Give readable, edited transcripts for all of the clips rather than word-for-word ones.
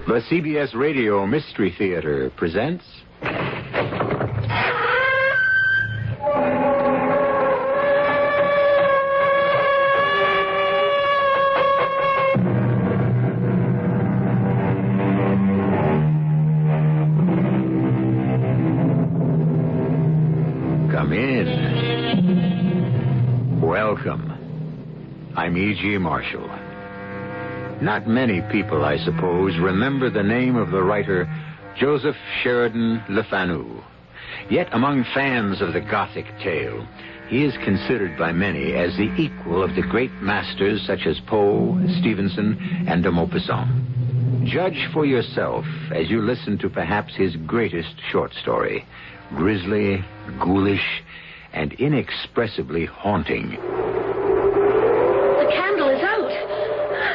The CBS Radio Mystery Theater presents... Come in. Welcome. I'm E.G. Marshall. Not many people, I suppose, remember the name of the writer Joseph Sheridan Le Fanu. Yet among fans of the Gothic tale, he is considered by many as the equal of the great masters such as Poe, Stevenson, and de Maupassant. Judge for yourself as you listen to perhaps his greatest short story, grisly, ghoulish, and inexpressibly haunting. The candle is out.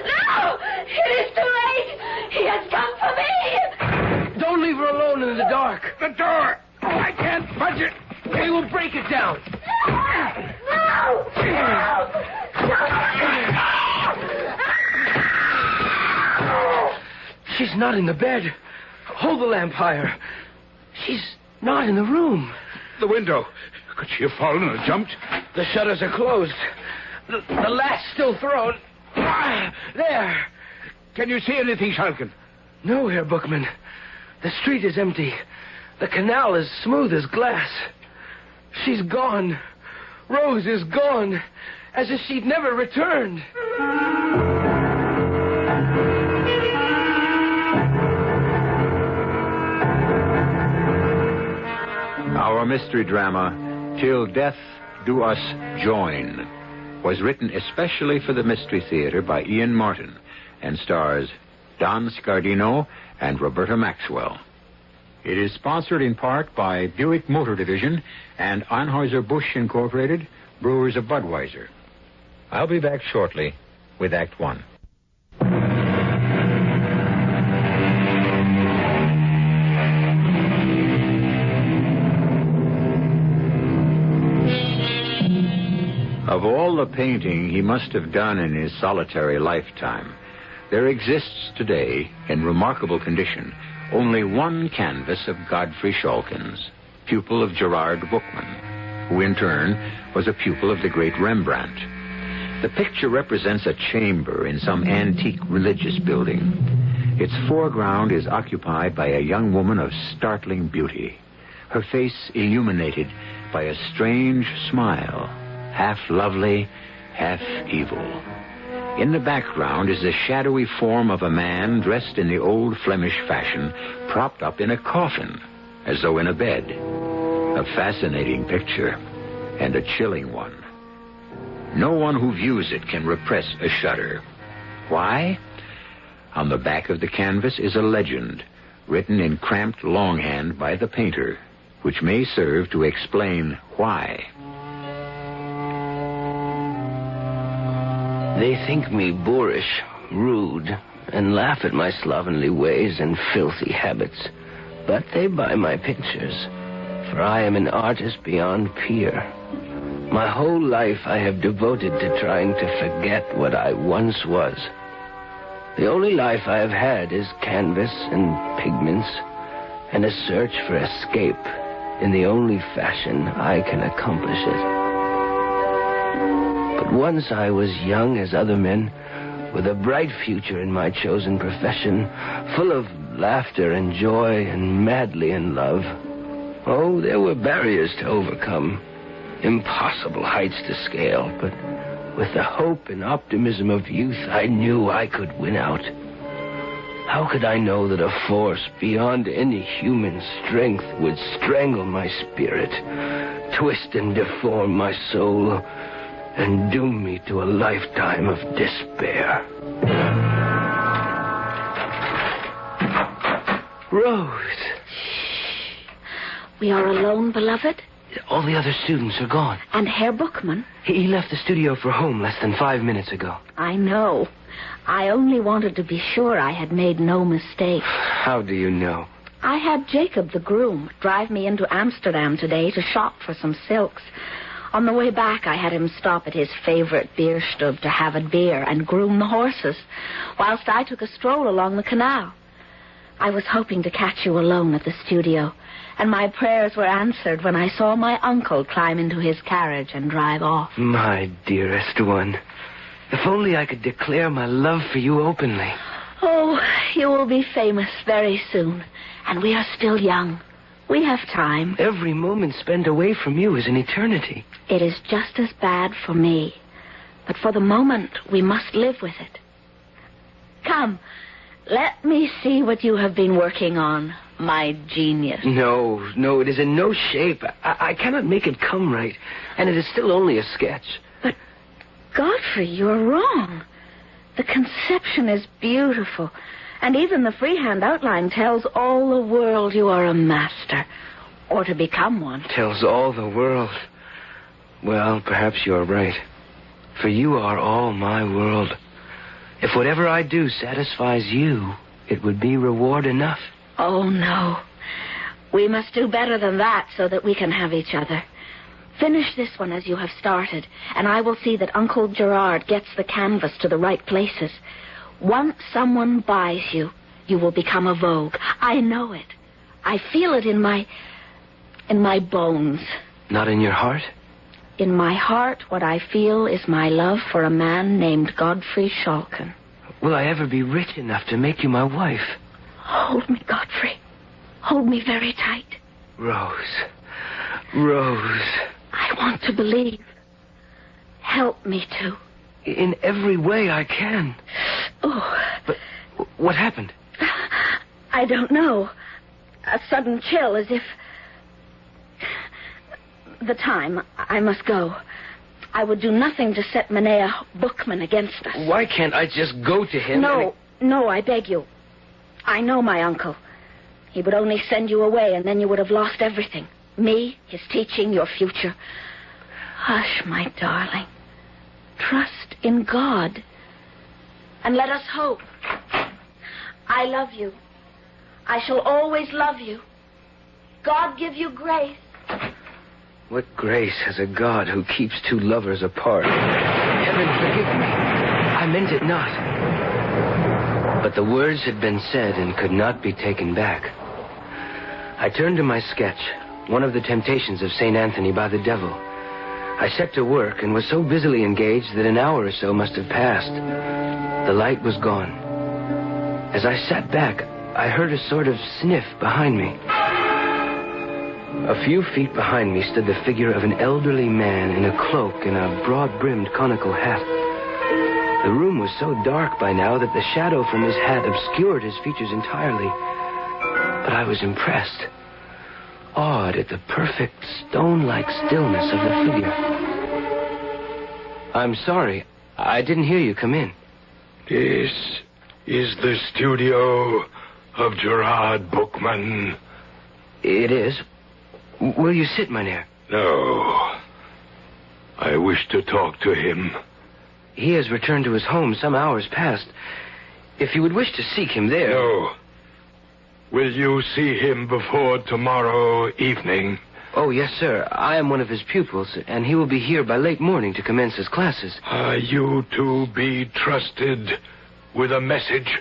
No! It is too late! He has come for me! Don't leave her alone in the dark. The door! I can't budge it! We will break it down. No! She's not in the bed. Hold the lamp higher. She's not in the room. The window. Could she have fallen and jumped? The shutters are closed. The latch still thrown. There. Can you see anything, Shalkin? No, Herr Bookman. The street is empty. The canal is smooth as glass. She's gone. Rose is gone. As if she'd never returned. Our mystery drama, Till Death Do Us Join, was written especially for the Mystery Theater by Ian Martin and stars Don Scardino and Roberta Maxwell. It is sponsored in part by Buick Motor Division and Anheuser-Busch Incorporated, Brewers of Budweiser. I'll be back shortly with Act One. Of all the painting he must have done in his solitary lifetime, there exists today, in remarkable condition, only one canvas of Godfrey Schalkens, pupil of Gerard Bookman, who in turn was a pupil of the great Rembrandt. The picture represents a chamber in some antique religious building. Its foreground is occupied by a young woman of startling beauty, her face illuminated by a strange smile, half lovely, half evil. In the background is the shadowy form of a man dressed in the old Flemish fashion, propped up in a coffin, as though in a bed. A fascinating picture, and a chilling one. No one who views it can repress a shudder. Why? On the back of the canvas is a legend, written in cramped longhand by the painter, which may serve to explain why. They think me boorish, rude, and laugh at my slovenly ways and filthy habits. But they buy my pictures, for I am an artist beyond peer. My whole life I have devoted to trying to forget what I once was. The only life I have had is canvas and pigments, and a search for escape in the only fashion I can accomplish it. But once I was young as other men, with a bright future in my chosen profession, full of laughter and joy and madly in love. Oh, there were barriers to overcome, impossible heights to scale, but with the hope and optimism of youth, I knew I could win out. How could I know that a force beyond any human strength would strangle my spirit, twist and deform my soul, and doom me to a lifetime of despair? Rose. We are alone, beloved? All the other students are gone. And Herr Bookman? He left the studio for home less than 5 minutes ago. I know. I only wanted to be sure I had made no mistake. How do you know? I had Jacob, the groom, drive me into Amsterdam today to shop for some silks. On the way back, I had him stop at his favorite beerstub to have a beer and groom the horses, whilst I took a stroll along the canal. I was hoping to catch you alone at the studio, and my prayers were answered when I saw my uncle climb into his carriage and drive off. My dearest one, if only I could declare my love for you openly. Oh, you will be famous very soon, and we are still young. We have time. Every moment spent away from you is an eternity. It is just as bad for me, but for the moment we must live with it. Come, let me see what you have been working on, my genius. No, it is in no shape. I cannot make it come right, and it is still only a sketch. But, Godfrey, you're wrong. The conception is beautiful, and even the freehand outline tells all the world you are a master, or to become one. Tells all the world. Well, perhaps you're right. For you are all my world. If whatever I do satisfies you, it would be reward enough. Oh, no. We must do better than that so that we can have each other. Finish this one as you have started, and I will see that Uncle Gerard gets the canvas to the right places. Once someone buys you, you will become a vogue. I know it. I feel it in my bones. Not in your heart? In my heart, what I feel is my love for a man named Godfrey Schalken. Will I ever be rich enough to make you my wife? Hold me, Godfrey. Hold me very tight. Rose. I want to believe. Help me to. In every way I can. Oh. But what happened? I don't know. A sudden chill, as if... The time. I must go. I would do nothing to set Minea Bookman against us. Why can't I just go to him? No, I beg you. I know my uncle. He would only send you away, and then you would have lost everything. Me, his teaching, your future. Hush, my darling. Trust in God. And let us hope. I love you. I shall always love you. God give you grace. What grace has a God who keeps two lovers apart? Heaven forgive me. I meant it not. But the words had been said and could not be taken back. I turned to my sketch, one of the temptations of St. Anthony by the devil. I set to work and was so busily engaged that an hour or so must have passed. The light was gone. As I sat back, I heard a sort of sniff behind me. A few feet behind me stood the figure of an elderly man in a cloak and a broad-brimmed conical hat. The room was so dark by now that the shadow from his hat obscured his features entirely. But I was impressed, awed at the perfect stone-like stillness of the figure. I'm sorry, I didn't hear you come in. This is the studio of Gerard Bookman. It is. Will you sit, mynheer? No. I wish to talk to him. He has returned to his home some hours past. If you would wish to seek him there... No. Will you see him before tomorrow evening? Oh, yes, sir. I am one of his pupils, and he will be here by late morning to commence his classes. Are you to be trusted with a message?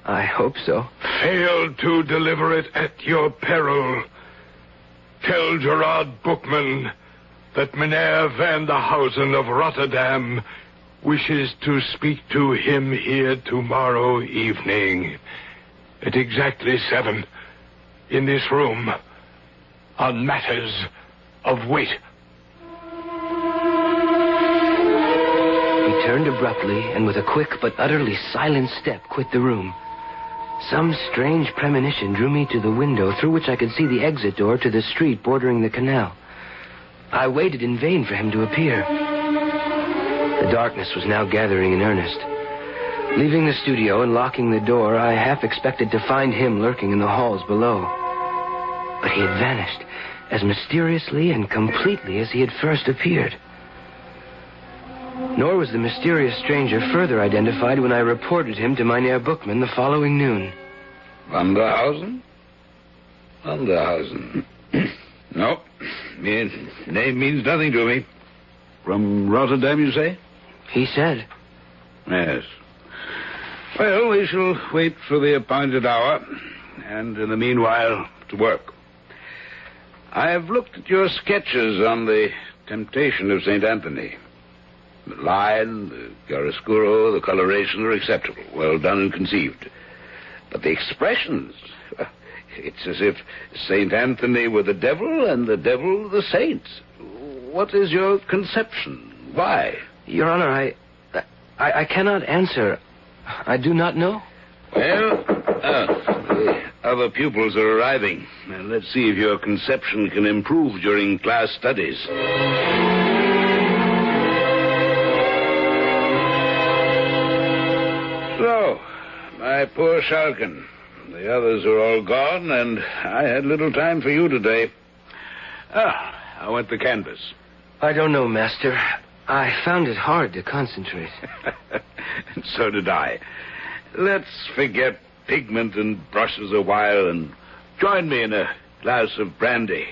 I hope so. Fail to deliver it at your peril. Tell Gerard Bookman that Meneer van der Hausen of Rotterdam wishes to speak to him here tomorrow evening at exactly 7 in this room on matters of weight. He turned abruptly and with a quick but utterly silent step quit the room. Some strange premonition drew me to the window through which I could see the exit door to the street bordering the canal. I waited in vain for him to appear. The darkness was now gathering in earnest. Leaving the studio and locking the door, I half expected to find him lurking in the halls below. But he had vanished as mysteriously and completely as he had first appeared. Nor was the mysterious stranger further identified when I reported him to Mynheer Bookman the following noon. Van der Hausen? Van der Hausen. No, his name means nothing to me. From Rotterdam, you say? He said. Yes. Well, we shall wait for the appointed hour, and in the meanwhile, to work. I have looked at your sketches on the temptation of St. Anthony. The line, the chiaroscuro, the coloration are acceptable, well done and conceived. But the expressions, it's as if St. Anthony were the devil and the devil the saint. What is your conception? Why? Your Honor, I cannot answer. I do not know. Well, the other pupils are arriving. And let's see if your conception can improve during class studies. So, my poor Schalken. The others are all gone, and I had little time for you today. How went the canvas? I don't know, Master. I found it hard to concentrate. And so did I. Let's forget pigment and brushes a while and join me in a glass of brandy.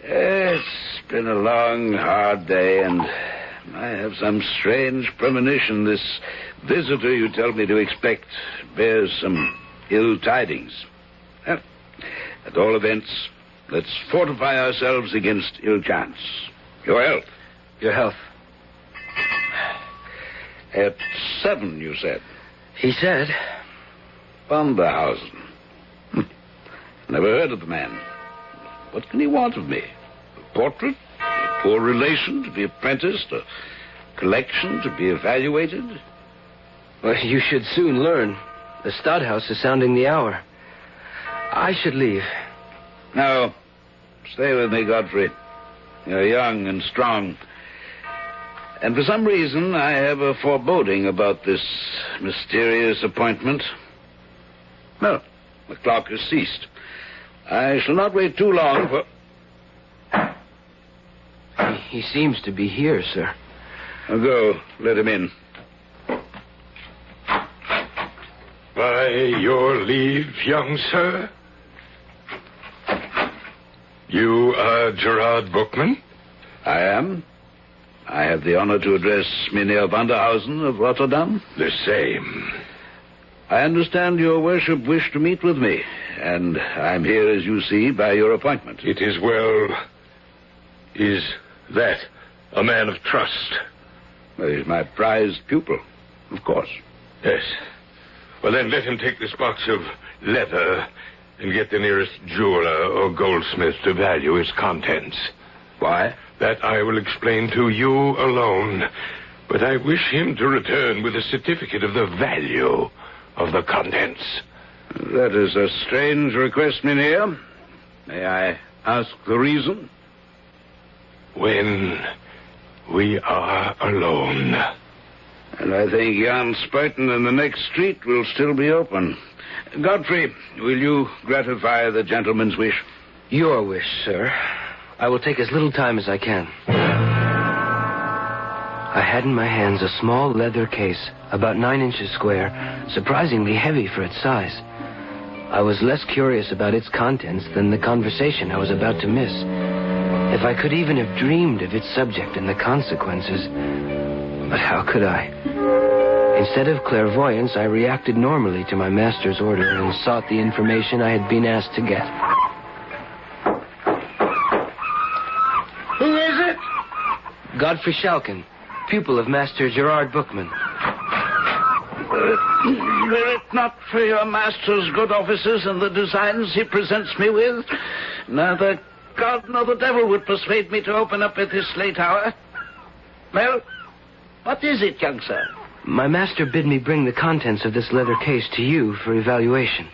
It's been a long, hard day, and I have some strange premonition. This visitor you tell me to expect bears some ill tidings. Well, at all events, let's fortify ourselves against ill chance. Your health. Your health. At 7, you said. He said. Vanderhausen. Never heard of the man. What can he want of me? A portrait? A poor relation to be apprenticed? A collection to be evaluated? Well, you should soon learn. The Stadthouse is sounding the hour. I should leave. No. Stay with me, Godfrey. You're young and strong. And for some reason, I have a foreboding about this mysterious appointment. No, the clock has ceased. I shall not wait too long for... He seems to be here, sir. I'll go. Let him in. By your leave, young sir. You are Gerard Bookman? I am. I have the honor to address Mynheer Vanderhausen of Rotterdam. The same. I understand your worship wished to meet with me, and I'm here, as you see, by your appointment. It is well. Is that a man of trust? Well, he's my prized pupil, of course. Yes. Well, then let him take this box of leather and get the nearest jeweler or goldsmith to value its contents. Why? That I will explain to you alone. But I wish him to return with a certificate of the value of the contents. That is a strange request, Mynheer. May I ask the reason? When we are alone. And I think Jan Spuiten in the next street will still be open. Godfrey, will you gratify the gentleman's wish? Your wish, sir. I will take as little time as I can. I had in my hands a small leather case, about 9 inches square, surprisingly heavy for its size. I was less curious about its contents than the conversation I was about to miss. If I could even have dreamed of its subject and the consequences. But how could I? Instead of clairvoyance, I reacted normally to my master's order and sought the information I had been asked to get. Who is it? Godfrey Schalken, pupil of Master Gerard Bookman. Were it not for your master's good offices and the designs he presents me with, neither God nor the devil would persuade me to open up at this late hour. Well, what is it, young sir? My master bid me bring the contents of this leather case to you for evaluation.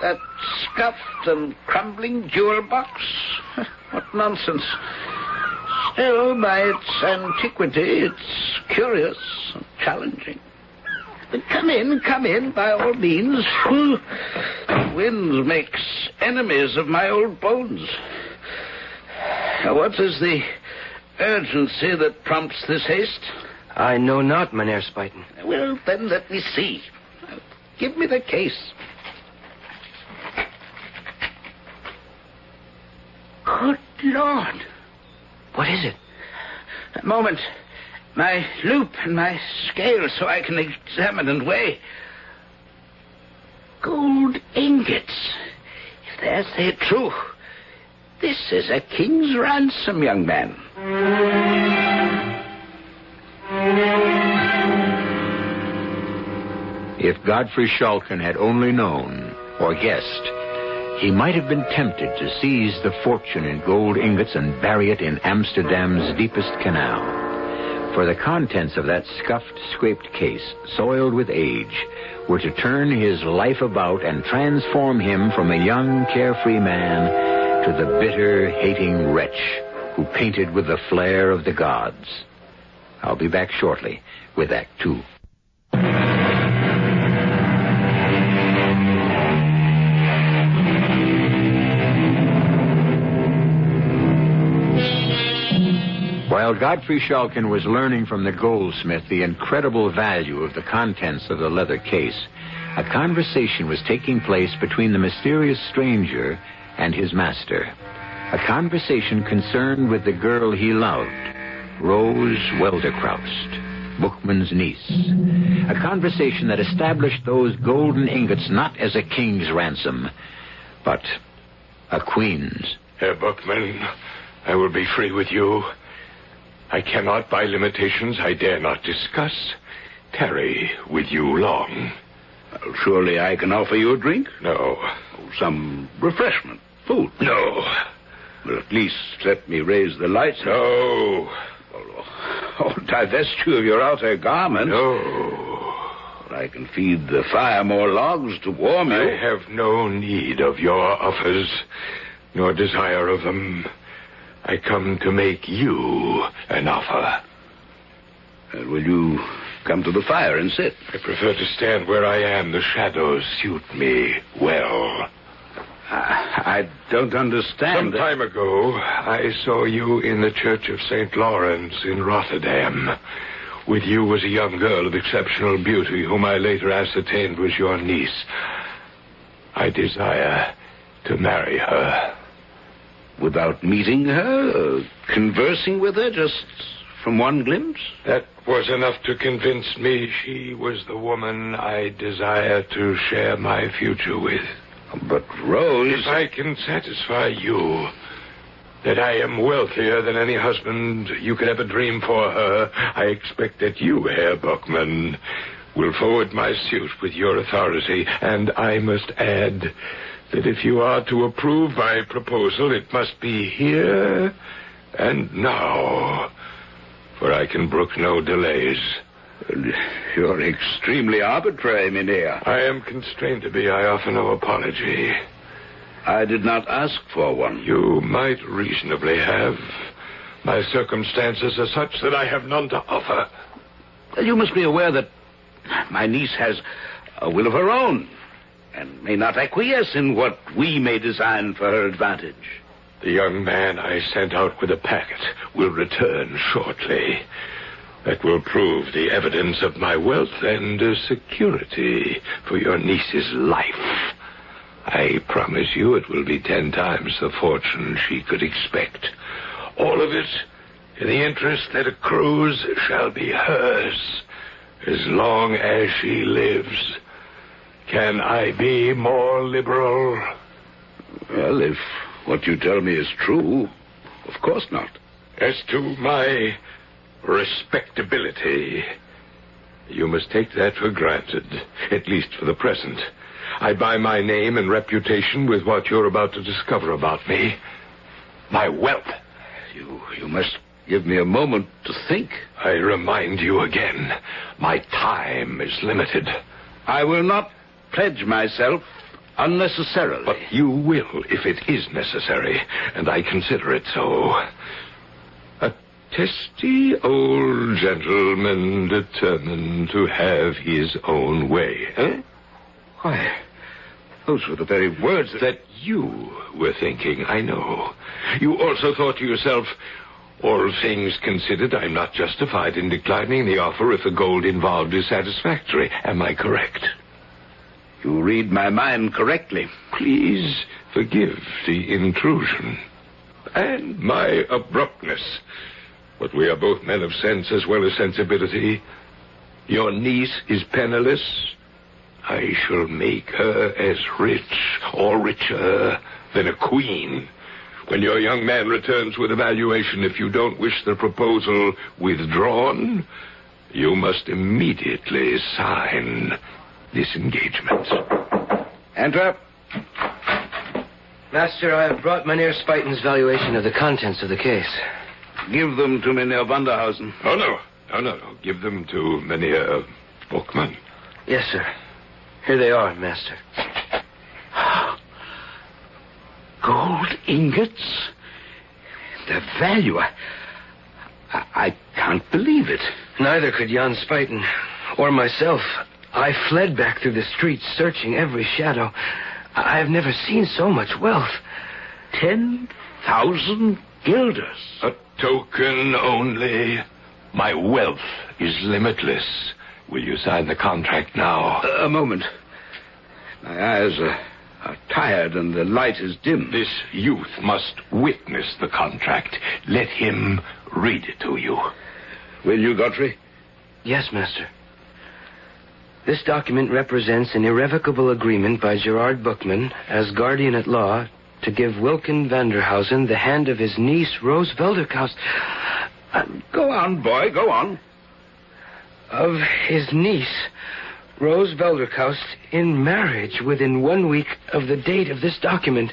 That scuffed and crumbling jewel box? What nonsense. Still, by its antiquity, it's curious and challenging. But come in, by all means. The wind makes enemies of my old bones. Now, what is the urgency that prompts this haste? I know not, Mynheer Spuiten. Well, then let me see. Give me the case. Good Lord. What is it? A moment. my loop and my scale so I can examine and weigh. Gold ingots. If there's the truth, this is a king's ransom, young man. If Godfrey Shulkin had only known or guessed, he might have been tempted to seize the fortune in gold ingots and bury it in Amsterdam's deepest canal. For the contents of that scuffed, scraped case, soiled with age, were to turn his life about and transform him from a young, carefree man to the bitter, hating wretch who painted with the flair of the gods. I'll be back shortly with Act Two. While Godfrey Shulkin was learning from the goldsmith the incredible value of the contents of the leather case, a conversation was taking place between the mysterious stranger and his master. A conversation concerned with the girl he loved, Rose Welderkraust, Bookman's niece. A conversation that established those golden ingots not as a king's ransom, but a queen's. Herr Bookman, I will be free with you. I cannot, by limitations I dare not discuss, tarry with you long. Well, surely I can offer you a drink? No. Some refreshment, food? No. Well, at least let me raise the lights. No. Divest you of your outer garments. No. I can feed the fire more logs to warm you. I have no need of your offers, nor desire of them. I come to make you an offer. Will you come to the fire and sit? I prefer to stand where I am. The shadows suit me well. I don't understand. Some time ago, I saw you in the Church of St. Lawrence in Rotterdam. With you was a young girl of exceptional beauty, whom I later ascertained was your niece. I desire to marry her. Without meeting her, conversing with her, just from one glimpse? That was enough to convince me she was the woman I desire to share my future with. But Rose... If I can satisfy you that I am wealthier than any husband you could ever dream for her, I expect that you, Herr Bookman, will forward my suit with your authority. And I must add that if you are to approve my proposal, it must be here and now, for I can brook no delays. You're extremely arbitrary, Mynheer. I am constrained to be. I offer no apology. I did not ask for one. You might reasonably have. My circumstances are such that I have none to offer. You must be aware that my niece has a will of her own, and may not acquiesce in what we may design for her advantage. The young man I sent out with a packet will return shortly. That will prove the evidence of my wealth and security for your niece's life. I promise you it will be 10 times the fortune she could expect. All of it in the interest that accrues shall be hers as long as she lives. Can I be more liberal? Well, if what you tell me is true, of course not. As to my respectability, you must take that for granted, at least for the present. I buy my name and reputation with what you're about to discover about me. My wealth. You must give me a moment to think. I remind you again, my time is limited. I will not pledge myself unnecessarily. But you will if it is necessary, and I consider it so. A testy old gentleman determined to have his own way, eh? Why, those were the very words that you were thinking, I know. You also thought to yourself, all things considered, I'm not justified in declining the offer if the gold involved is satisfactory. Am I correct? You read my mind correctly. Please forgive the intrusion and my abruptness. But we are both men of sense as well as sensibility. Your niece is penniless. I shall make her as rich or richer than a queen. When your young man returns with a valuation, if you don't wish the proposal withdrawn, you must immediately sign this engagement. Enter. Master, I have brought Mynheer Spuyten's valuation of the contents of the case. Give them to Mynheer Vanderhausen. Oh, no. No. Give them to Mynheer Bookman. Yes, sir. Here they are, Master. Gold ingots? The value. I can't believe it. Neither could Jan Spuyten or myself. I fled back through the streets, searching every shadow. I have never seen so much wealth. 10,000 guilders. A token only. My wealth is limitless. Will you sign the contract now? A moment. My eyes are tired and the light is dim. This youth must witness the contract. Let him read it to you. Will you, Godfrey? Yes, Master. This document represents an irrevocable agreement by Gerard Bookman as guardian at law to give Wilken Vanderhausen the hand of his niece, Rose Velderkaus. Go on, boy, go on. Of his niece, Rose Velderkaus, in marriage within 1 week of the date of this document.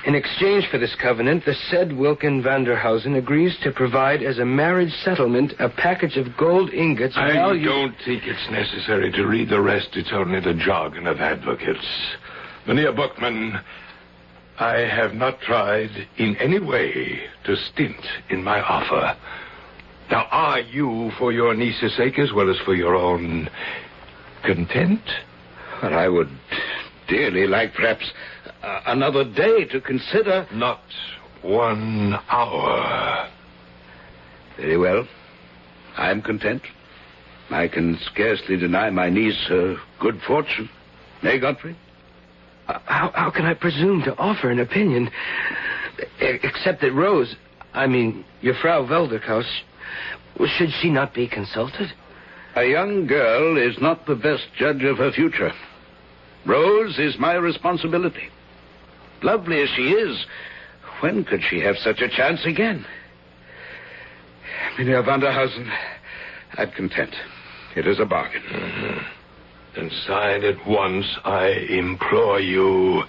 In exchange for this covenant, the said Wilken Vanderhausen agrees to provide as a marriage settlement a package of gold ingots. I don't think it's necessary to read the rest. It's only the jargon of advocates. Mynheer Bookman, I have not tried in any way to stint in my offer. Now, are you, for your niece's sake as well as for your own, content? Well, I would dearly like perhaps another day to consider. Not 1 hour. Very well. I am content. I can scarcely deny my niece her good fortune. Nay, Godfrey? How can I presume to offer an opinion, except that Rose, your Frau Velderkaus, should she not be consulted? A young girl is not the best judge of her future. Rose is my responsibility. Lovely as she is, when could she have such a chance again? Mynheer Vanderhausen, I'm content. It is a bargain. Mm-hmm. Then sign at once, I implore you,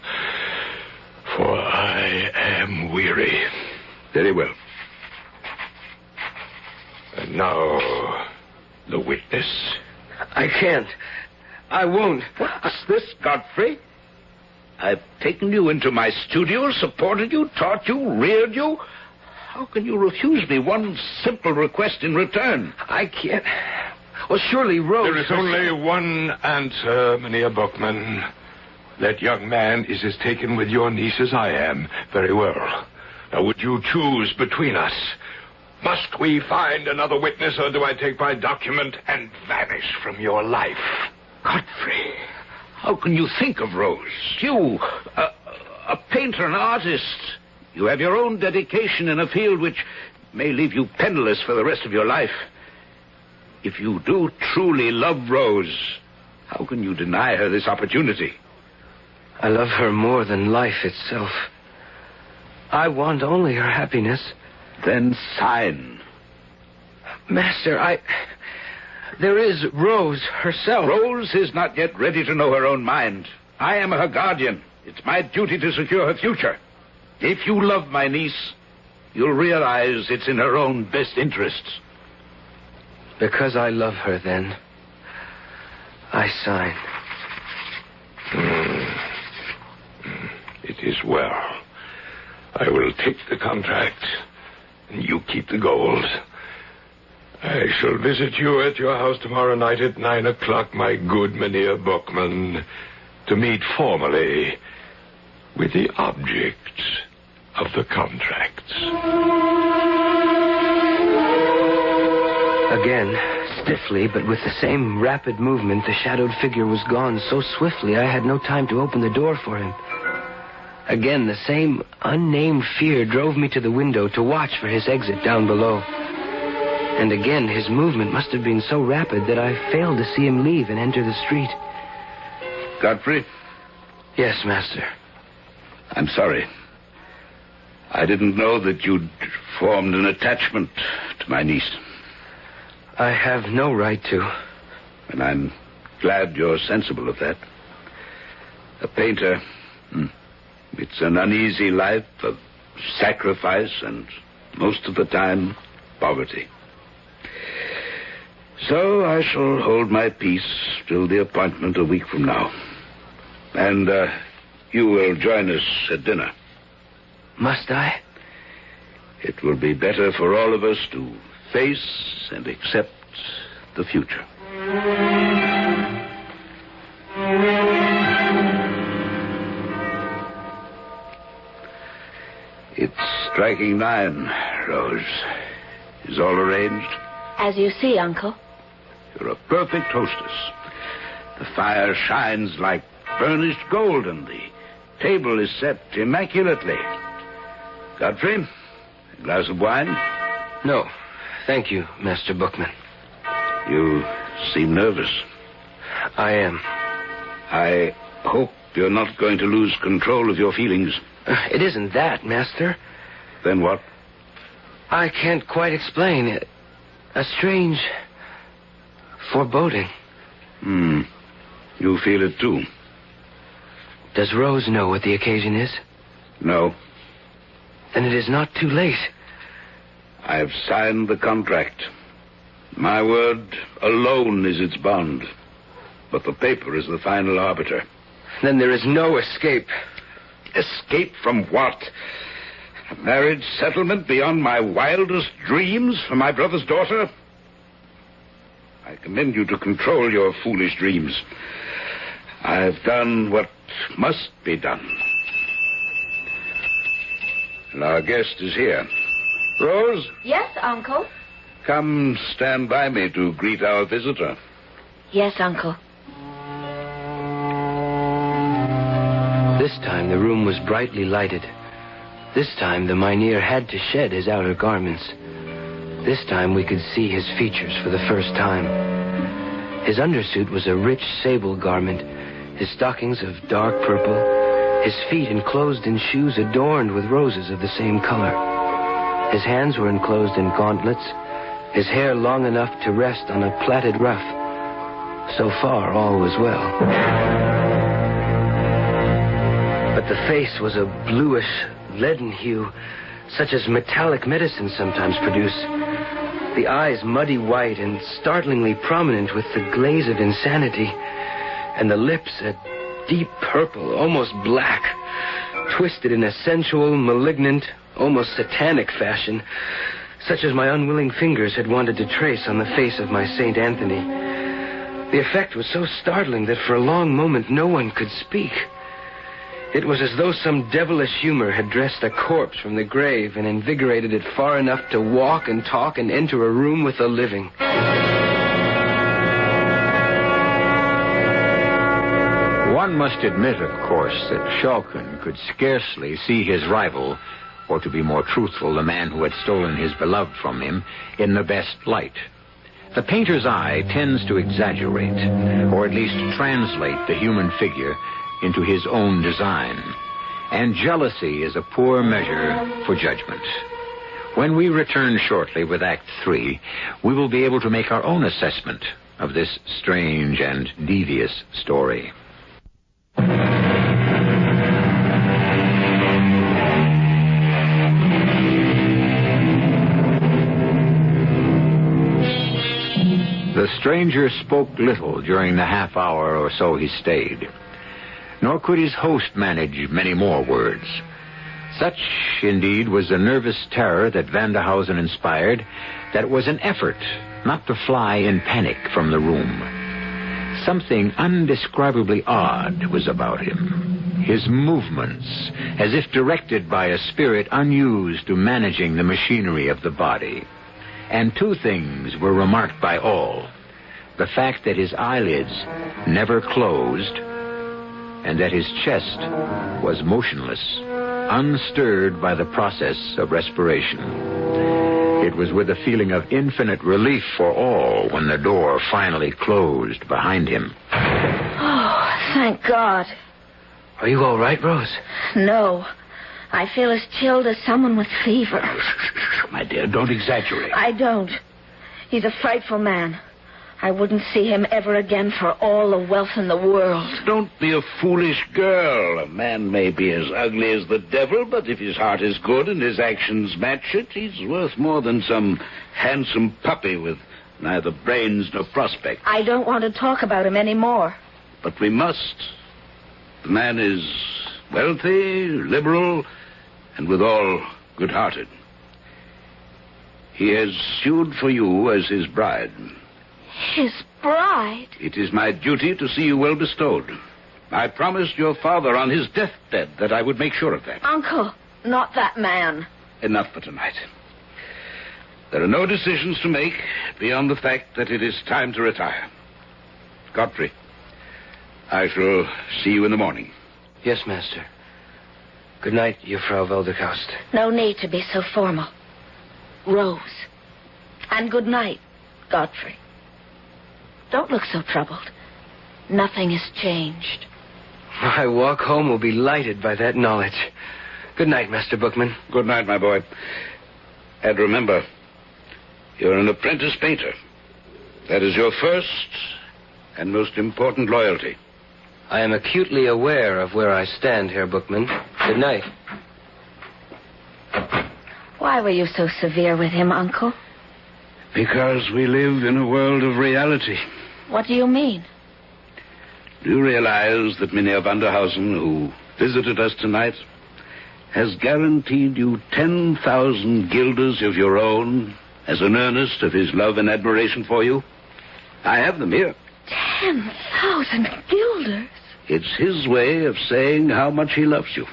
for I am weary. Very well. And now, the witness. I can't. I won't. What's this, Godfrey? I've taken you into my studio, supported you, taught you, reared you. How can you refuse me one simple request in return? I can't. Well, surely Rose... There is only one answer, Mynheer Bookman. That young man is as taken with your niece as I am. Very well. Now, would you choose between us? Must we find another witness, or do I take my document and vanish from your life? Godfrey, how can you think of Rose? You, a painter, an artist. You have your own dedication in a field which may leave you penniless for the rest of your life. If you do truly love Rose, how can you deny her this opportunity? I love her more than life itself. I want only her happiness. Then sign. Master, there is Rose herself. Rose is not yet ready to know her own mind. I am her guardian. It's my duty to secure her future. If you love my niece, you'll realize it's in her own best interests. Because I love her, then, I sign. It is well. I will take the contract, and you keep the gold. I shall visit you at your house tomorrow night at 9 o'clock, my good Mynheer Bookman, to meet formally with the object of the contract. Again, stiffly, but with the same rapid movement, the shadowed figure was gone so swiftly I had no time to open the door for him. Again, the same unnamed fear drove me to the window to watch for his exit down below. And again, his movement must have been so rapid that I failed to see him leave and enter the street. Godfrey? Yes, Master. I'm sorry. I didn't know that you'd formed an attachment to my niece. I have no right to. And I'm glad you're sensible of that. A painter, it's an uneasy life of sacrifice and, most of the time, poverty. So I shall hold my peace till the appointment a week from now. And you will join us at dinner. Must I? It will be better for all of us to face and accept the future. It's striking 9, Rose. Is all arranged? As you see, Uncle. You're a perfect hostess. The fire shines like burnished gold, and the table is set immaculately. Godfrey, a glass of wine? No, thank you, Master Bookman. You seem nervous. I am. I hope you're not going to lose control of your feelings. It isn't that, Master. Then what? I can't quite explain it. A strange foreboding. You feel it too? Does Rose know what the occasion is? No. Then it is not too late. I've signed the contract. My word alone is its bond. But the paper is the final arbiter. Then there is no escape. Escape from what? A marriage settlement beyond my wildest dreams for my brother's daughter? I commend you to control your foolish dreams. I've done what must be done. And our guest is here. Rose? Yes, Uncle. Come stand by me to greet our visitor. Yes, Uncle. This time the room was brightly lighted. This time the mynheer had to shed his outer garments. This time we could see his features for the first time. His undersuit was a rich sable garment, his stockings of dark purple, his feet enclosed in shoes adorned with roses of the same color. His hands were enclosed in gauntlets, his hair long enough to rest on a plaited ruff. So far, all was well. But the face was a bluish, leaden hue, such as metallic medicines sometimes produce. The eyes muddy white and startlingly prominent with the glaze of insanity, and the lips a deep purple, almost black, twisted in a sensual, malignant, almost satanic fashion, such as my unwilling fingers had wanted to trace on the face of my St. Anthony. The effect was so startling that for a long moment no one could speak. It was as though some devilish humor had dressed a corpse from the grave and invigorated it far enough to walk and talk and enter a room with the living. One must admit, of course, that Shalkin could scarcely see his rival, or to be more truthful, the man who had stolen his beloved from him, in the best light. The painter's eye tends to exaggerate, or at least translate the human figure into his own design. And jealousy is a poor measure for judgment. When we return shortly with Act 3, we will be able to make our own assessment of this strange and devious story. The stranger spoke little during the half hour or so he stayed. Nor could his host manage many more words. Such, indeed, was the nervous terror that Vanderhausen inspired, that it was an effort not to fly in panic from the room. Something undescribably odd was about him. His movements, as if directed by a spirit unused to managing the machinery of the body. And two things were remarked by all. The fact that his eyelids never closed, and that his chest was motionless, unstirred by the process of respiration. It was with a feeling of infinite relief for all when the door finally closed behind him. Oh, thank God. Are you all right, Rose? No. I feel as chilled as someone with fever. My dear, don't exaggerate. I don't. He's a frightful man. I wouldn't see him ever again for all the wealth in the world. Don't be a foolish girl. A man may be as ugly as the devil, but if his heart is good and his actions match it, he's worth more than some handsome puppy with neither brains nor prospect. I don't want to talk about him anymore. But we must. The man is wealthy, liberal, and withal good-hearted. He has sued for you as his bride. His bride? It is my duty to see you well bestowed. I promised your father on his deathbed that I would make sure of that. Uncle, not that man. Enough for tonight. There are no decisions to make beyond the fact that it is time to retire. Godfrey, I shall see you in the morning. Yes, Master. Good night, Frau Welderkaust. No need to be so formal. Rose. And good night, Godfrey. Don't look so troubled. Nothing has changed. My walk home will be lighted by that knowledge. Good night, Master Bookman. Good night, my boy. And remember, you're an apprentice painter. That is your first and most important loyalty. I am acutely aware of where I stand, Herr Bookman. Good night. Why were you so severe with him, Uncle? Because we live in a world of reality. What do you mean? Do you realize that Mynheer Vanderhausen, who visited us tonight, has guaranteed you 10,000 guilders of your own as an earnest of his love and admiration for you? I have them here. 10,000 guilders? It's his way of saying how much he loves you.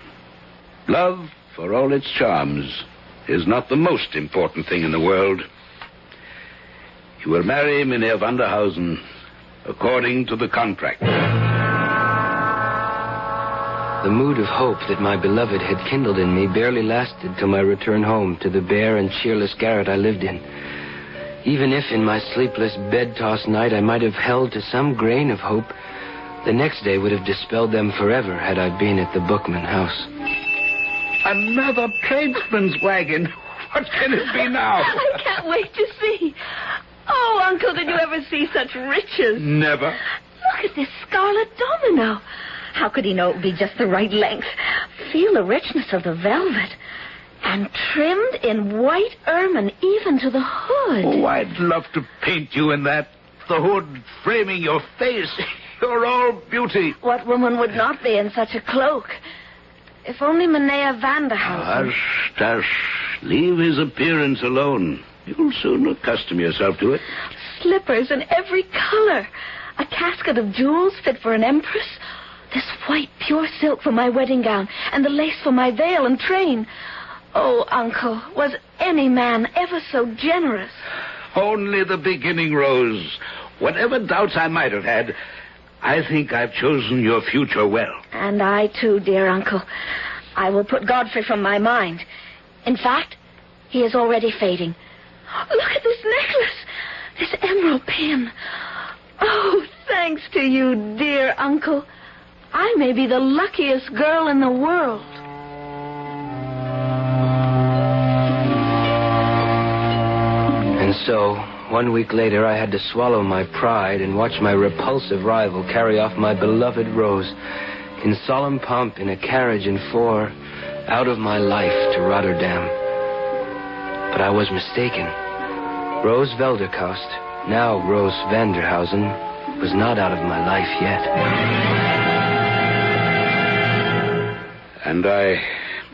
Love, for all its charms, is not the most important thing in the world. You will marry Mynheer Vanderhausen according to the contract. The mood of hope that my beloved had kindled in me barely lasted till my return home to the bare and cheerless garret I lived in. Even if in my sleepless bed-tossed night I might have held to some grain of hope, the next day would have dispelled them forever had I been at the Bookman house. Another tradesman's wagon. What can it be now? I can't wait to see. Oh, Uncle, did you ever see such riches? Never. Look at this scarlet domino. How could he know it would be just the right length? Feel the richness of the velvet. And trimmed in white ermine, even to the hood. Oh, I'd love to paint you in that. The hood framing your face. You're all beauty. What woman would not be in such a cloak? If only Mynheer Vanderhausen... Hush. Leave his appearance alone. You'll soon accustom yourself to it. Slippers in every color. A casket of jewels fit for an empress. This white pure silk for my wedding gown. And the lace for my veil and train. Oh, Uncle, was any man ever so generous? Only the beginning, Rose. Whatever doubts I might have had, I think I've chosen your future well. And I, too, dear Uncle. I will put Godfrey from my mind. In fact, he is already fading. Look at this necklace. This emerald pin. Oh, thanks to you, dear Uncle. I may be the luckiest girl in the world. And so, 1 week later, I had to swallow my pride and watch my repulsive rival carry off my beloved Rose in solemn pomp in a carriage and four out of my life to Rotterdam. But I was mistaken. Rose Welderkaust, now Rose Vanderhausen, was not out of my life yet. And I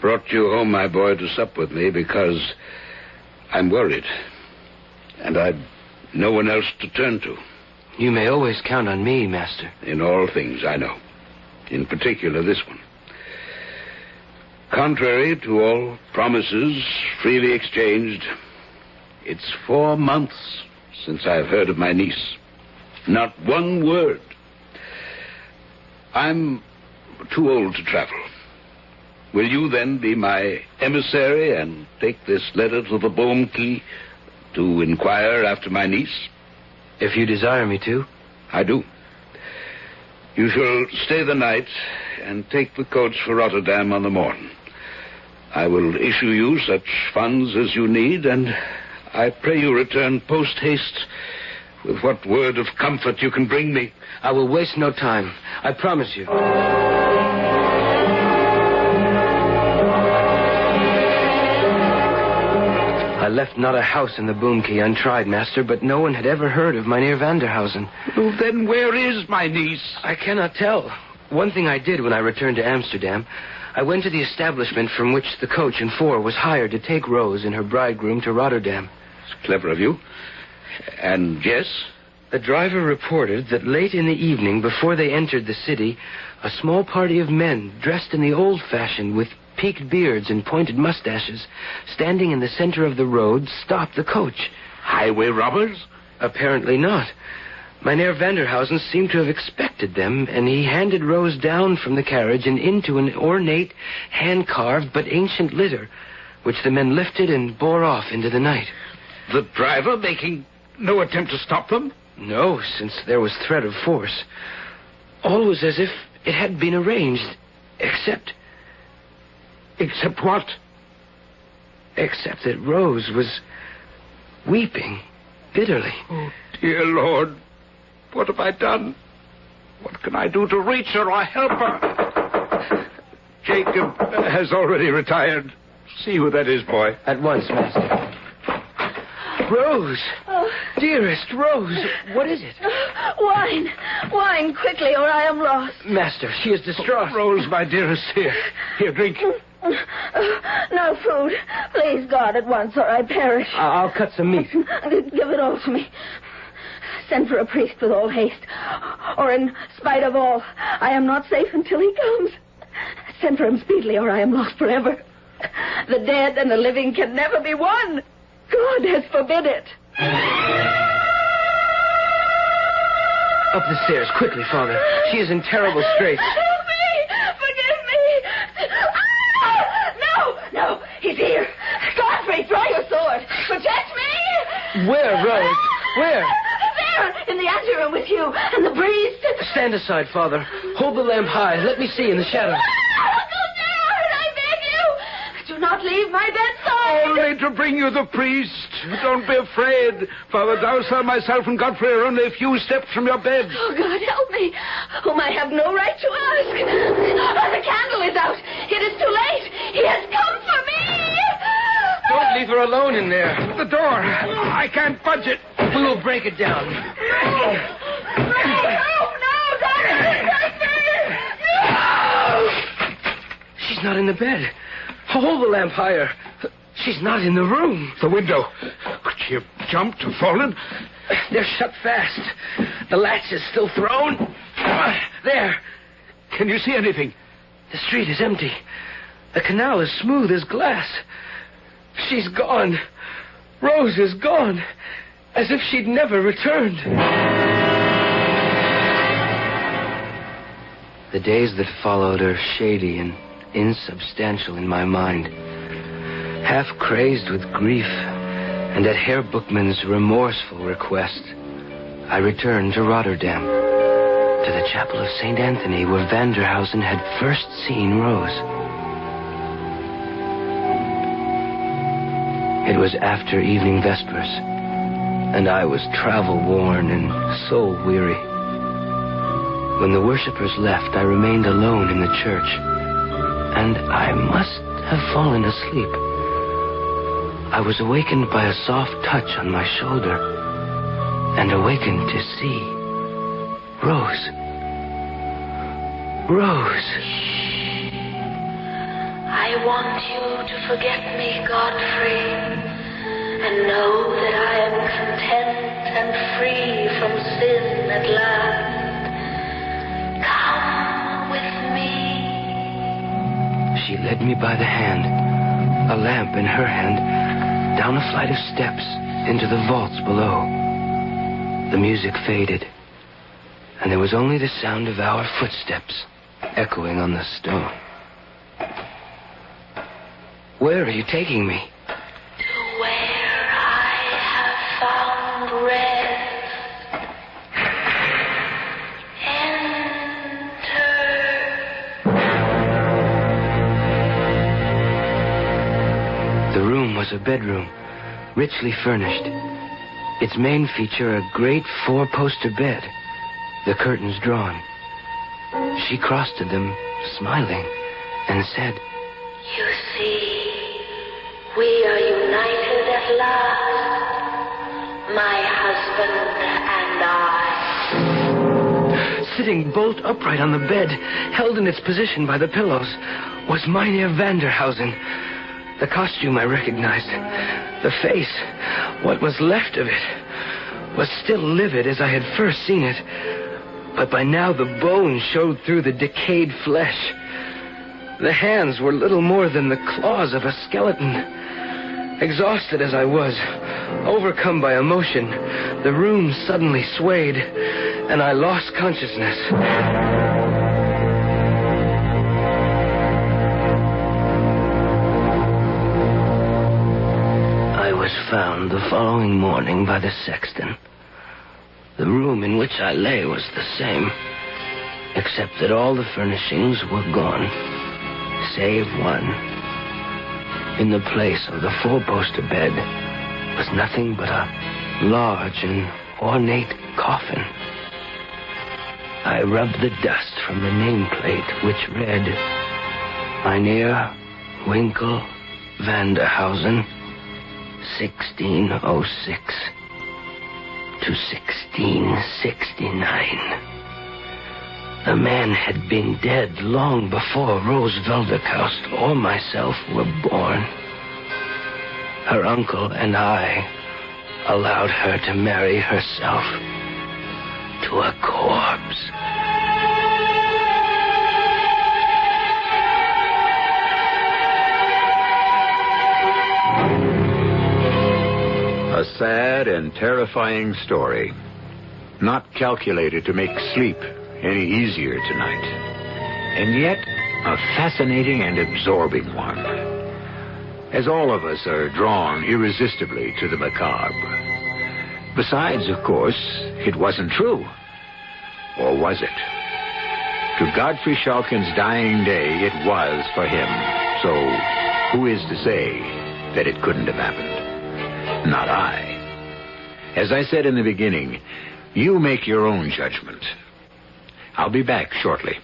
brought you home, my boy, to sup with me because I'm worried. And I've no one else to turn to. You may always count on me, Master. In all things, I know. In particular, this one. Contrary to all promises freely exchanged, it's 4 months since I've heard of my niece. Not one word. I'm too old to travel. Will you then be my emissary and take this letter to the Bohmkey to inquire after my niece? If you desire me to. I do. You shall stay the night and take the coach for Rotterdam on the morn. I will issue you such funds as you need, and I pray you return post-haste with what word of comfort you can bring me. I will waste no time. I promise you. I left not a house in the Bohmkey untried, master, but no one had ever heard of Mynheer Vanderhausen. Well, then where is my niece? I cannot tell. One thing I did when I returned to Amsterdam, I went to the establishment from which the coach and four was hired to take Rose and her bridegroom to Rotterdam. It's clever of you. And yes? The driver reported that late in the evening, before they entered the city, a small party of men, dressed in the old fashion with peaked beards and pointed mustaches, standing in the center of the road, stopped the coach. Highway robbers? Apparently not. Mynheer Vanderhausen seemed to have expected them, and he handed Rose down from the carriage and into an ornate, hand-carved but ancient litter, which the men lifted and bore off into the night. The driver making no attempt to stop them? No, since there was threat of force. All was as if it had been arranged, except... Except what? Except that Rose was weeping bitterly. Oh, dear Lord. What have I done? What can I do to reach her or help her? Jacob has already retired. See who that is, boy. At once, master. Rose! Oh. Dearest Rose, what is it? Wine! Wine, quickly, or I am lost. Master, she is distraught. Rose, my dearest, here. Here, drink. No food. Please, God, at once, or I perish. I'll cut some meat. Give it all to me. Send for a priest with all haste. Or in spite of all, I am not safe until he comes. Send for him speedily, or I am lost forever. The dead and the living can never be one. God has forbid it. Up the stairs, quickly, Father. She is in terrible straits. Help me! Forgive me! Ah! No! He's here. Godfrey, draw your sword. Protect me! Where, Rose? Where? There, in the anteroom with you and the priest. Stand aside, Father. Hold the lamp high. Let me see in the shadow. Uncle Gerard, I beg you. Do not leave my bedside. Only to bring you the priest. Don't be afraid. Father Dowser, myself, and Godfrey are only a few steps from your bed. Oh, God, help me, whom I have no right to ask. Oh, the candle is out. It is too late. He has come for me. Don't leave her alone in there. The door. I can't budge it. We will break it down. No, Godfrey. No! She's not in the bed. Hold the lamp higher. She's not in the room. The window. Could she have jumped or fallen? They're shut fast. The latch is still thrown. There. Can you see anything? The street is empty. The canal is smooth as glass. She's gone. Rose is gone. As if she'd never returned. The days that followed are shady and insubstantial in my mind. Half crazed with grief, and at Herr Bookman's remorseful request, I returned to Rotterdam, to the chapel of St. Anthony, where Vanderhausen had first seen Rose. It was after evening vespers, and I was travel-worn and soul-weary. When the worshippers left, I remained alone in the church, and I must have fallen asleep. I was awakened by a soft touch on my shoulder, and awakened to see Rose. Rose. I want you to forget me, Godfrey, and know that I am content and free from sin at last. Come with me. She led me by the hand, a lamp in her hand, down a flight of steps into the vaults below. The music faded, and there was only the sound of our footsteps. echoing on the stone. Where are you taking me? To where I have found rest. Enter. The room was a bedroom, richly furnished. Its main feature, a great 4-poster bed, the curtains drawn. She crossed to them, smiling, and said, You see, we are united at last, my husband and I. Sitting bolt upright on the bed, held in its position by the pillows, was Mynheer Vanderhausen. The costume I recognized. The face, what was left of it, was still livid as I had first seen it. But by now the bones showed through the decayed flesh. The hands were little more than the claws of a skeleton. Exhausted as I was, overcome by emotion, the room suddenly swayed, and I lost consciousness. I was found the following morning by the sexton. The room in which I lay was the same, except that all the furnishings were gone, save one. In the place of the 4-poster bed was nothing but a large and ornate coffin. I rubbed the dust from the nameplate, which read, Mynheer Winkel Vanderhausen, 1606 to 1669. The man had been dead long before Rose Velderkaust or myself were born. Her uncle and I allowed her to marry herself to a corpse. A sad and terrifying story, not calculated to make sleep any easier tonight, and yet a fascinating and absorbing one, as all of us are drawn irresistibly to the macabre. Besides, of course, it wasn't true. Or was it? To Godfrey Schalken's dying day, it was for him. So who is to say that it couldn't have happened? Not I. As I said in the beginning, you make your own judgment. I'll be back shortly.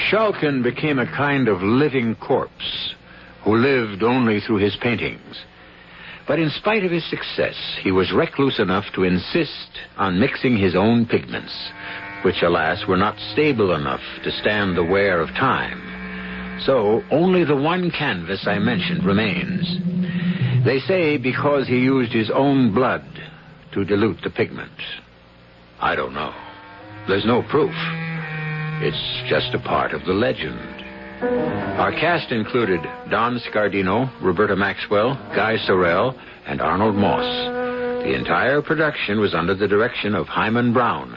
Schalken became a kind of living corpse who lived only through his paintings. But in spite of his success, he was recluse enough to insist on mixing his own pigments, which, alas, were not stable enough to stand the wear of time. So only the one canvas I mentioned remains. They say because he used his own blood to dilute the pigment. I don't know. There's no proof. It's just a part of the legend. Our cast included Don Scardino, Roberta Maxwell, Guy Sorrell, and Arnold Moss. The entire production was under the direction of Hyman Brown.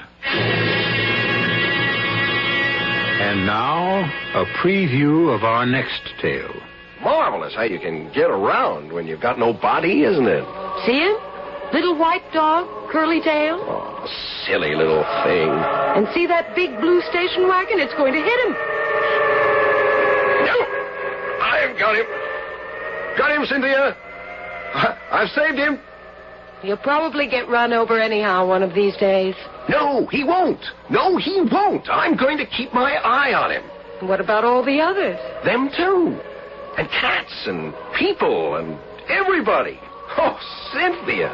And now, a preview of our next tale. Marvelous how you can get around when you've got no body, isn't it? See him? Little white dog, curly tail. Oh, silly little thing. And see that big blue station wagon? It's going to hit him. No! I've got him. Got him, Cynthia. I've saved him. He'll probably get run over anyhow one of these days. No, he won't. No, he won't. I'm going to keep my eye on him. What about all the others? Them too. And cats and people and everybody. Oh, Cynthia,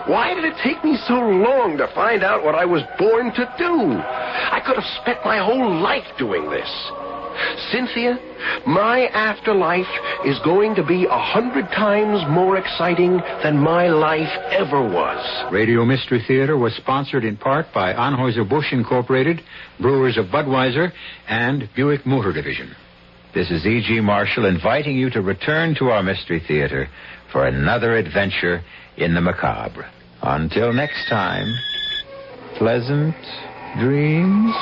why did it take me so long to find out what I was born to do? I could have spent my whole life doing this. Cynthia, my afterlife is going to be 100 times more exciting than my life ever was. Radio Mystery Theater was sponsored in part by Anheuser-Busch Incorporated, Brewers of Budweiser, and Buick Motor Division. This is E.G. Marshall inviting you to return to our Mystery Theater for another adventure in the macabre. Until next time, pleasant dreams.